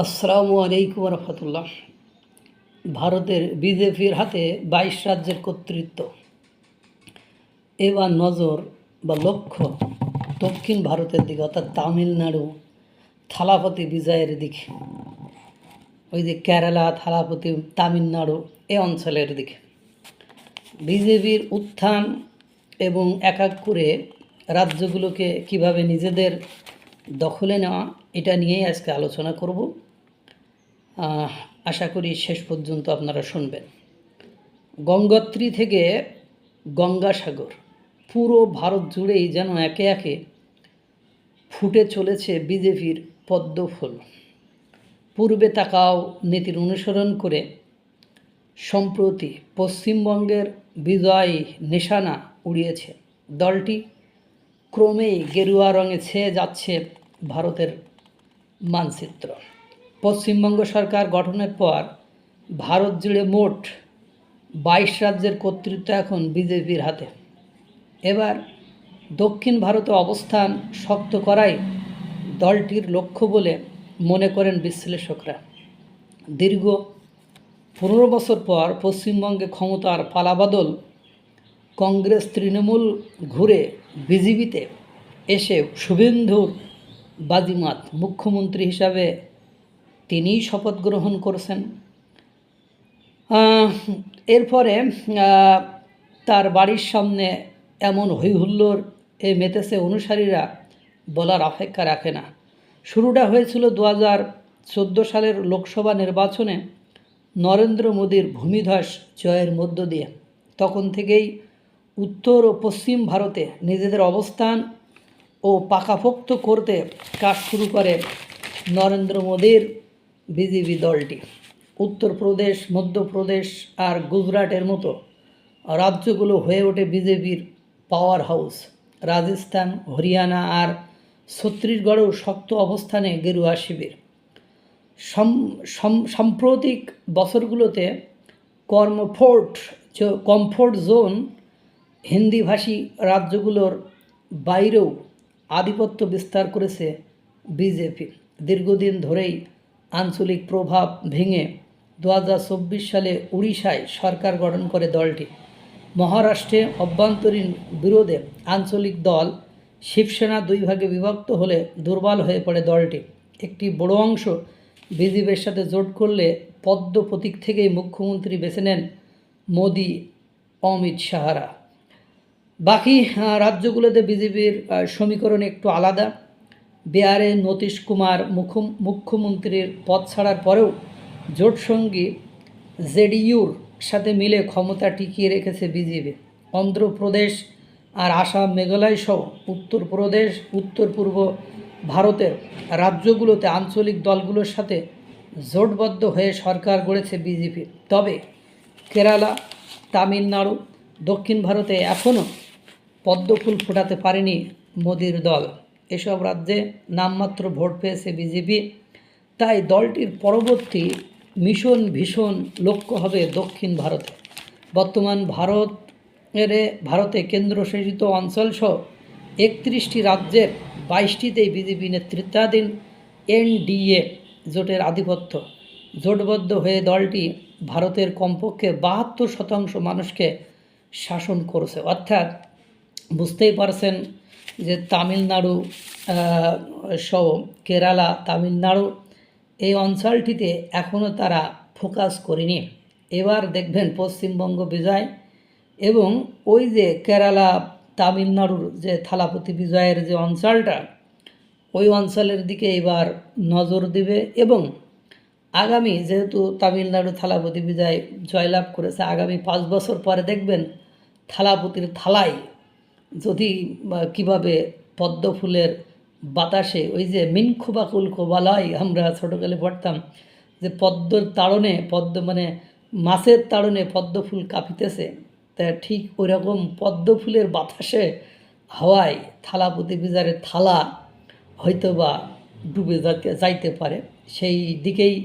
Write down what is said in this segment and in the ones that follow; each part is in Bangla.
আসসালামু আলাইকুম রহমতুল্লাহ। ভারতের বিজেপির হাতে ২২ রাজ্যের কর্তৃত্ব। এবার নজর বা লক্ষ্য দক্ষিণ ভারতের দিকে, অর্থাৎ তামিলনাড়ু থালাপতি বিজয়ের দিকে, ওই যে কেরালা থালাপতি তামিলনাড়ু এ অঞ্চলের দিকে বিজেপির উত্থান এবং এক এক করে রাজ্যগুলোকে কিভাবে নিজেদের দখলে নেওয়া, এটা নিয়েই আজকে আলোচনা করব। আশা করি শেষ পর্যন্ত আপনারা শুনবেন। গঙ্গোত্রী থেকে গঙ্গাসাগর পুরো ভারত জুড়েই যেন একে একে ফুটে চলেছে বিজেপির পদ্মফুল। পূর্বে তাকাও নীতির অনুসরণ করে সম্প্রতি পশ্চিমবঙ্গের বিজয় নিশানা উড়িয়েছে দলটি। ক্রমেই গেরুয়া রঙে ছেয়ে যাচ্ছে ভারতের মানচিত্র। পশ্চিমবঙ্গ সরকার গঠনের পর ভারত জুড়ে মোট ২২ রাজ্যের কর্তৃত্ব এখন বিজেপির হাতে। এবার দক্ষিণ ভারতে অবস্থান শক্ত করাই দলটির লক্ষ্য বলে মনে করেন বিশ্লেষকরা। দীর্ঘ ১৫ বছর পর পশ্চিমবঙ্গে ক্ষমতার পালাবদল, কংগ্রেস তৃণমূল ঘুরে বিজেপিতে এসে শুভেন্দুর বাজিমাত মুখ্যমন্ত্রী হিসাবে তিনিই শপথ গ্রহণ করেছেন। এরপরে তার বাড়ির সামনে এমন হৈহুল্লোড় মেতেছে অনুসারীরা বলার অপেক্ষা রাখে না। শুরুটা হয়েছিল ২০১৪ সালের লোকসভা নির্বাচনে নরেন্দ্র মোদীর ভূমিধস জয়ের মধ্য দিয়ে। তখন থেকেই উত্তর ও পশ্চিম ভারতে নিজেদের অবস্থান ও পাকাপোক্ত করতে কাজ শুরু করে নরেন্দ্র মোদীর বিজেপি দলটি। উত্তরপ্রদেশ, মধ্যপ্রদেশ আর গুজরাটের মতো রাজ্যগুলো হয়ে ওঠে বিজেপির পাওয়ার হাউস। রাজস্থান, হরিয়ানা আর ছত্তিশগড়েও শক্ত অবস্থানে গেরুয়া শিবির। সাম্প্রতিক বছরগুলোতে কমফোর্ট জোন হিন্দিভাষী রাজ্যগুলোর বাইরেও আধিপত্য বিস্তার করেছে বিজেপি। দীর্ঘদিন ধরেই আঞ্চলিক প্রভাব ভেঙে ২০২৪ সালে উড়িষ্যায় সরকার গঠন করে দলটি। মহারাষ্ট্রে অভ্যন্তরীণ বিরোধে আঞ্চলিক দল শিবসেনা দুই ভাগে বিভক্ত হলে দুর্বল হয়ে পড়ে দলটি। একটি বড় অংশ বিজেপির সাথে জোট করলে পদ্ম প্রতীক থেকেই মুখ্যমন্ত্রী বেছে নেন মোদি, অমিত শাহরা। বাকি রাজ্যগুলোতে বিজেপির সমীকরণ একটু আলাদা। বিহারে নীতিশ কুমার মুখ্যমন্ত্রীর পদ ছাড়ার পরেও জোটসঙ্গী জেডিইউর সাথে মিলে ক্ষমতা টিকিয়ে রেখেছে বিজেপি। অন্ধ্রপ্রদেশ আর আসাম, মেঘালয় সহ উত্তর পূর্ব ভারতের রাজ্যগুলোতে আঞ্চলিক দলগুলোর সাথে জোটবদ্ধ হয়ে সরকার গড়েছে বিজেপি। তবে কেরালা, তামিলনাড়ু, দক্ষিণ ভারতে এখনও পদ্মফুল ফোটাতে পারেনি মোদির দল। এসব রাজ্যে নামমাত্র ভোট পেয়েছে বিজেপি। তাই দলটির পরবর্তী ভীষণ লক্ষ্য হবে দক্ষিণ ভারতে। বর্তমান ভারতে কেন্দ্রশাসিত অঞ্চলসহ ৩১টি রাজ্যের ২২টিতেই বিজেপি নেতৃত্বাধীন এনডিএ জোটের আধিপত্য। জোটবদ্ধ হয়ে দলটি ভারতের কমপক্ষে ৭২% মানুষকে শাসন করছে। অর্থাৎ বুঝতেই পারছেন যে তামিলনাড়ু সহ কেরালা, তামিলনাড়ু এই অঞ্চলটিতে এখনও তারা ফোকাস করেনি। এবার দেখবেন পশ্চিমবঙ্গ বিজয় এবং ওই যে কেরালা, তামিলনাড়ুর যে থালাপতি বিজয়ের যে অঞ্চলটা, ওই অঞ্চলের দিকে এবার নজর দেবে। এবং আগামী, যেহেতু তামিলনাড়ু থালাপতি বিজয় জয়লাভ করেছে, আগামী ৫ বছর পরে দেখবেন থালাপতির থালায় যদি কিভাবে পদ্মফুলের বাতাসে, ওই যে মিনখুবাকুল কোবালয় আমরা ছোটোকালে পড়তাম যে পদ্মর তাড়নে মাছের তাড়নে পদ্মফুল কাঁপিতেছে, তা ঠিক ওই রকম পদ্মফুলের বাতাসে হাওয়ায় থালাপতি বিজয়ের থালা হয়তো বা ডুবে যাইতে পারে। সেই দিকেই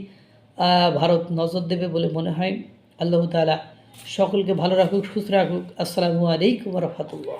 ভারত নজর দেবে বলে মনে হয়। আল্লাহ তাআলা সকলকে ভালো রাখুক, সুস্থ রাখুক। আসসালামু আলাইকুম রহমতুল্লাহ।